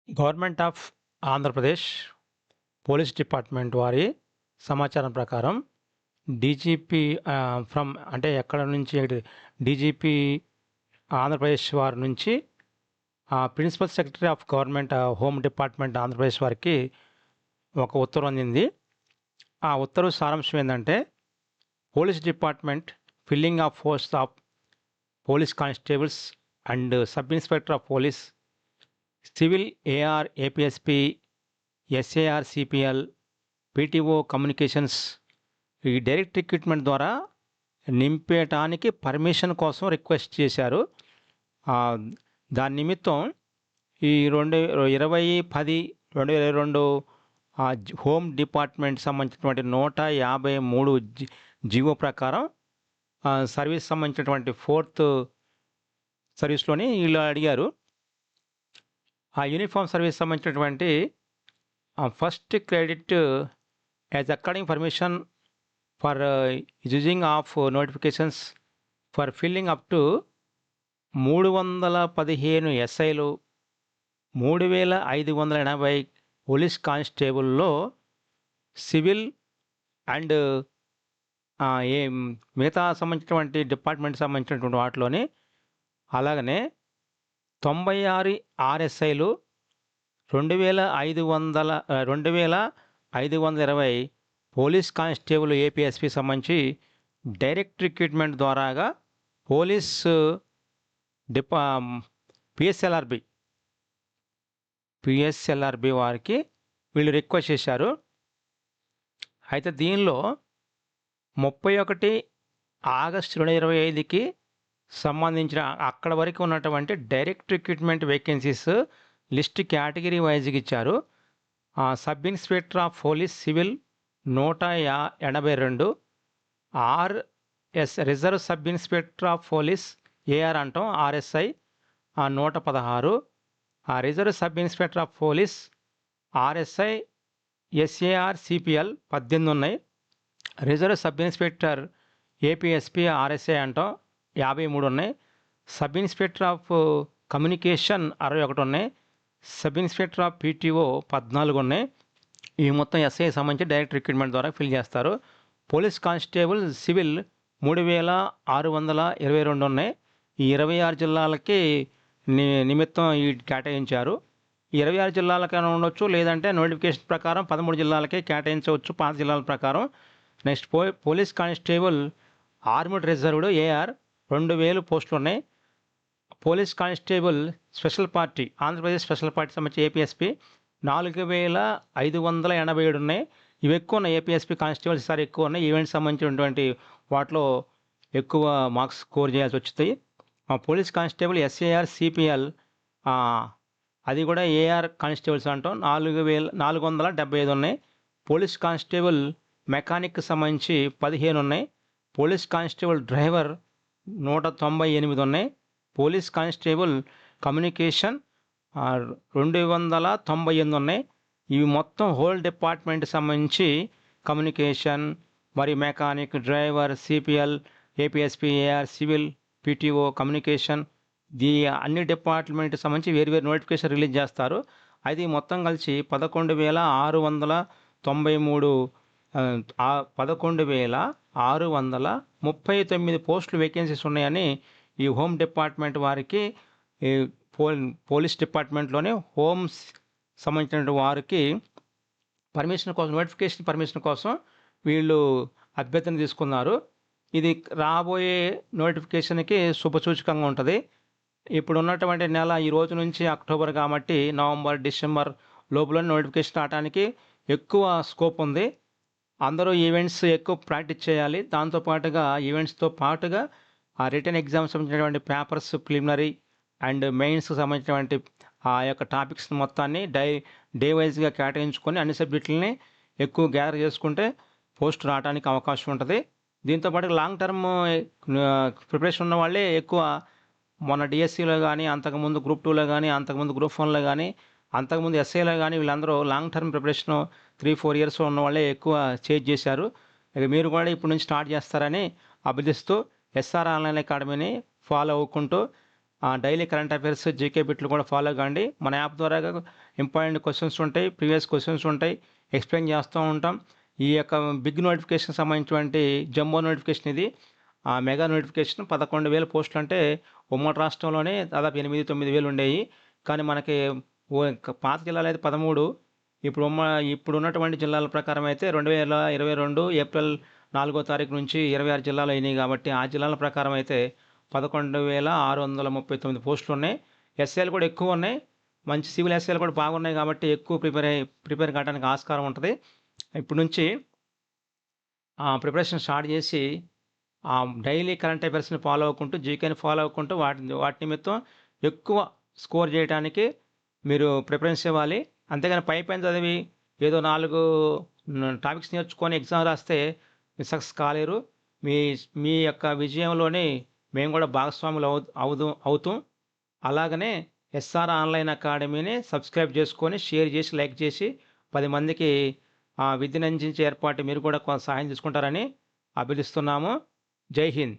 Government of Andhra Pradesh police department వారి సమాచారం ప్రకారం డీజీపీ ఫ్రమ్ అంటే ఎక్కడ నుంచి డీజీపీ ఆంధ్రప్రదేశ్ వారి నుంచి principal secretary of government home department Andhra Pradesh వారికి ఒక ఉత్తర్వు అందింది. ఆ ఉత్తర్వు సారాంశం ఏంటంటే police department filling of post of police constables and sub inspector of police civil AR APSP SAR CPL PTO communications ఈ డైరెక్ట్ రిక్రూట్మెంట్ ద్వారా నింపేయటానికి పర్మిషన్ కోసం రిక్వెస్ట్ చేశారు. దాని నిమిత్తం ఈ 20/10/2022 హోమ్ డిపార్ట్మెంట్ సంబంధించినటువంటి 153 జీవో ప్రకారం సర్వీస్ సంబంధించినటువంటి 4th సర్వీస్లోని వీళ్ళు అడిగారు. ఆ యూనిఫామ్ సర్వీస్ సంబంధించినటువంటి first credit as according permission for using of notifications for filling up to 315 ఎస్ఐలు 3580 పోలీస్ కానిస్టేబుల్లో సివిల్ అండ్ మిగతా సంబంధించినటువంటి డిపార్ట్మెంట్ సంబంధించినటువంటి వాటిలోని అలాగనే 96 ఆర్ఎస్ఐలు 2520 పోలీస్ కానిస్టేబుల్ ఏపీఎస్పీ సంబంధించి డైరెక్ట్ రిక్రూట్మెంట్ ద్వారాగా పోలీస్ పిఎస్ఎల్ఆర్బి వారికి వీళ్ళు రిక్వెస్ట్ చేశారు. అయితే దీనిలో 31 ఆగస్టు 2025కి సంబంధించిన అక్కడ వరకు ఉన్నటువంటి direct recruitment vacancies list category వైజ్గా ఇచ్చారు. Sub inspector of police civil 182, RS reserve sub inspector of police AR అంటాం RSI 116, reserve sub inspector of police RSI SAR CPL 18 ఉన్నాయి. Reserve sub inspector APSP RSI అంటాం 53 ఉన్నాయి. Sub inspector of communication 61 ఉన్నాయి. Sub inspector of PTO 14 ఉన్నాయి. ఈ మొత్తం SI సంబంధించి direct recruitment ద్వారా ఫిల్ చేస్తారు. పోలీస్ కానిస్టేబుల్ సివిల్ 3622 ఉన్నాయి. ఈ 26 జిల్లాలకి నిమిత్తం ఈ కేటాయించారు. 26 జిల్లాలకైనా ఉండొచ్చు, లేదంటే నోటిఫికేషన్ ప్రకారం 13 జిల్లాలకే కేటాయించవచ్చు పాత జిల్లాల ప్రకారం. Next police constable armed reserved AR 2000 పోస్టులు ఉన్నాయి. Police constable special party Andhra Pradesh special party సంబంధించి ఏపీఎస్పీ 4587 ఉన్నాయి. ఇవి ఎక్కువ ఉన్నాయి. ఏపీఎస్పీ కానిస్టేబుల్స్ ఈసారి ఎక్కువ ఉన్నాయి. ఈవెంట్స్ సంబంధించినటువంటి వాటిలో ఎక్కువ మార్క్స్ స్కోర్ చేయాల్సి వచ్చింది. పోలీస్ కానిస్టేబుల్ ఎస్ఏఆర్ సిపిఎల్ అది కూడా ఏఆర్ కానిస్టేబుల్స్ అంటాం 4475 ఉన్నాయి. పోలీస్ కానిస్టేబుల్ మెకానిక్ సంబంధించి 15 ఉన్నాయి. పోలీస్ కానిస్టేబుల్ డ్రైవర్ 198 ఉన్నాయి. పోలీస్ కానిస్టేబుల్ కమ్యూనికేషన్ 298 ఉన్నాయి. ఇవి మొత్తం హోల్ డిపార్ట్మెంట్ సంబంధించి కమ్యూనికేషన్ మరి mechanic driver CPL APSP AR civil PTO communication అన్ని డిపార్ట్మెంట్ సంబంధించి వేరు నోటిఫికేషన్ రిలీజ్ చేస్తారు. అది మొత్తం కలిసి 11,639 పోస్టులు వేకెన్సీస్ ఉన్నాయని ఈ హోమ్ డిపార్ట్మెంట్ వారికి పోలీస్ డిపార్ట్మెంట్లోనే హోమ్స్ సంబంధించిన వారికి పర్మిషన్ కోసం నోటిఫికేషన్ పర్మిషన్ కోసం వీళ్ళు అభ్యర్థన తీసుకున్నారు. ఇది రాబోయే నోటిఫికేషన్కి శుభసూచకంగా ఉంటుంది. ఇప్పుడు ఉన్నటువంటి నెల ఈ రోజు నుంచి అక్టోబర్ కాబట్టి నవంబర్ డిసెంబర్ లోపల నోటిఫికేషన్ రావడానికి ఎక్కువ స్కోప్ ఉంది. అందరూ ఈవెంట్స్ ఎక్కువ ప్రాక్టీస్ చేయాలి. దాంతోపాటుగా ఈవెంట్స్తో పాటుగా రిటర్న్ ఎగ్జామ్స్ సంబంధించినటువంటి పేపర్స్ ప్రిలిమినరీ అండ్ మెయిన్స్కి సంబంధించినటువంటి ఆ యొక్క టాపిక్స్ మొత్తాన్ని డే వైజ్గా కేటాయించుకొని అన్ని సబ్జెక్టులని ఎక్కువ గ్యాదర్ చేసుకుంటే పోస్ట్ రావడానికి అవకాశం ఉంటుంది. దీంతోపాటు లాంగ్ టర్మ్ ప్రిపరేషన్ ఉన్న వాళ్ళే ఎక్కువ మొన్న డిఎస్సిలో కానీ అంతకుముందు గ్రూప్ 2లో కానీ అంతకుముందు గ్రూప్ 1లో కానీ అంతకుముందు ఎస్ఐలో కానీ వీళ్ళందరూ లాంగ్ టర్మ్ ప్రిపరేషన్ 3-4 ఇయర్స్ ఉన్న వాళ్ళే ఎక్కువ చేశారు. ఇక మీరు కూడా ఇప్పటి నుంచి స్టార్ట్ చేస్తారని అభ్యర్థిస్తూ ఎస్ఆర్ ఆన్లైన్ అకాడమీని ఫాలో అవ్వుకుంటూ డైలీ కరెంట్ అఫైర్స్, జీకే బిట్లు కూడా ఫాలో కండి. మన యాప్ ద్వారా ఇంపార్టెంట్ క్వశ్చన్స్ ఉంటాయి, ప్రీవియస్ క్వశ్చన్స్ ఉంటాయి, ఎక్స్ప్లెయిన్ చేస్తూ ఉంటాం. ఈ యొక్క బిగ్ నోటిఫికేషన్ సంబంధించినటువంటి జంబో నోటిఫికేషన్ ఇది. ఆ మెగా నోటిఫికేషన్ 11,000 పోస్టులు అంటే ఉమ్మడి రాష్ట్రంలోనే దాదాపు 8-9 వేలు ఉండేవి. కానీ మనకి పాత జిల్లాలు అయితే 13. ఇప్పుడు ఉన్నటువంటి జిల్లాల ప్రకారం అయితే 2022 ఏప్రిల్ 4వ తారీఖు నుంచి 26 జిల్లాలు అయినాయి. కాబట్టి ఆ జిల్లాల ప్రకారం అయితే 11,639 పోస్టులు ఉన్నాయి. ఎస్ఏలు కూడా ఎక్కువ ఉన్నాయి. మంచి సివిల్ ఎస్ఏలు కూడా బాగున్నాయి కాబట్టి ఎక్కువ ప్రిపేర్ కావడానికి ఆస్కారం ఉంటుంది. ఇప్పుడు నుంచి ప్రిపరేషన్ స్టార్ట్ చేసి డైలీ కరెంట్ అఫైర్స్ని ఫాలో అవ్వకుంటూ, జీకేని ఫాలో అవ్వకుంటూ వాటి నిమిత్తం ఎక్కువ స్కోర్ చేయడానికి మీరు ప్రిఫరెన్స్ ఇవ్వాలి. అంతేగాని పైన చదివి ఏదో 4 టాపిక్స్ నేర్చుకొని ఎగ్జామ్ రాస్తే మీరు సక్సెస్ కాలేరు. మీ యొక్క విజయంలోని మేము కూడా భాగస్వాములు అవుతాం. అలాగనే ఎస్ఆర్ ఆన్లైన్ అకాడమీని సబ్స్క్రైబ్ చేసుకొని, షేర్ చేసి, లైక్ చేసి 10 మందికి విద్యను అందించే ఏర్పాటు మీరు కూడా కొంత సహాయం తీసుకుంటారని అభిలిస్తున్నాము. జై హింద్.